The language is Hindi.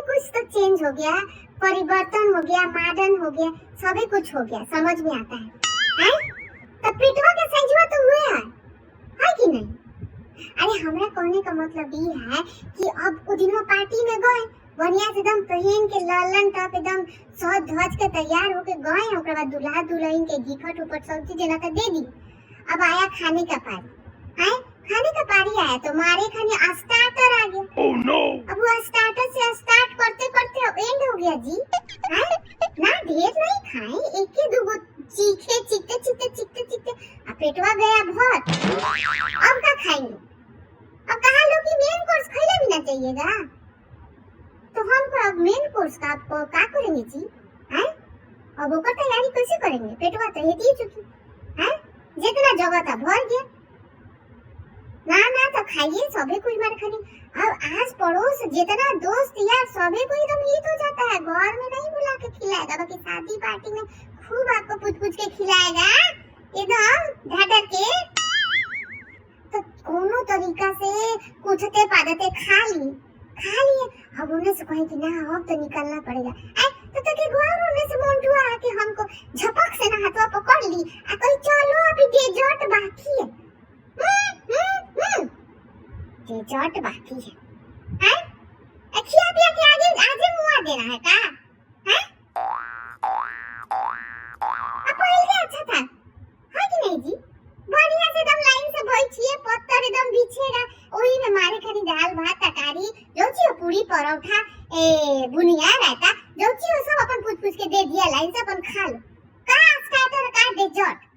कुछ तो चेंज हो गया, परिवर्तन हो गया, मॉडर्न हो गया, सभी कुछ हो गया, समझ में आता है। हैं? तो पेटवा के साइजवा तो हुए है कि नहीं? अरे हमरा कहने का मतलब ये है कि अब वो दिनों पार्टी में गए, बढ़िया से एकदम पहन के ललन टॉप एकदम सज धज के तैयार होके गए, ओकरा बाद दूल्हा दुल्हन के गिफ्ट उपट सब चीज जना के दे दी। अब आया खाने का पारी, हैं? खाने का पारी आया तो मारे खाने स्टार्टर आ गया। Oh no! अब वो स्टार्टर से स्टार्ट करते करते एंड हो गया जी। हैं? ना ढेर नहीं खाए, एक ही दो चीखे चिकते चिकते चिकते चिकते अब पेटवा गया भर। अब क्या खाएंगे? अब कहा लो कि मेन कोर्स खैले भी ना चाहिएगा, तो हमको अब मेन कोर्स का आपको क्या करेंगे जी? हैं? अब ओकर तैयारी कैसे करेंगे? पेटवा तो हेती ही चुकी, हैं? जितना जगह था भर गया। ना ना तो खाइए, सभी कुछ मार खानी। अब आस पड़ोस जितना दोस्त यार सभी को एकदम हित हो जाता है, घर में नहीं बुला के खिलाएगा, बाकी शादी पार्टी में खूब आपको पूछ पूछ के खिलाएगा एकदम ढाढर के। तो कोनो तरीका से कुछते पादते खा लिए। अब उन्हें से कहे कि ना अब तो निकलना पड़ेगा। तो के गुआर उन्हें से मोंटुआ आके हमको झपक से ना हाथवा पकड़ ली आ कही चलो अभी डेजर्ट बाकी है। डेजर्ट बाकी है। खिया पिया के आगे मुआ देना है का? हैं? अब पहले अच्छा था, है कि नहीं जी? बढ़िया से एकदम लाइन से बैठिए, पत्थर एकदम बिछेगा, ओही में मारे खानी दाल भात तरकारी जो चीज पूरी परोठा बुनिया रहता जो चीज सब अपन पूछ पूछ के दे दिया, लाइन से अपन खा लो। का स्टार्टर का डेजर्ट।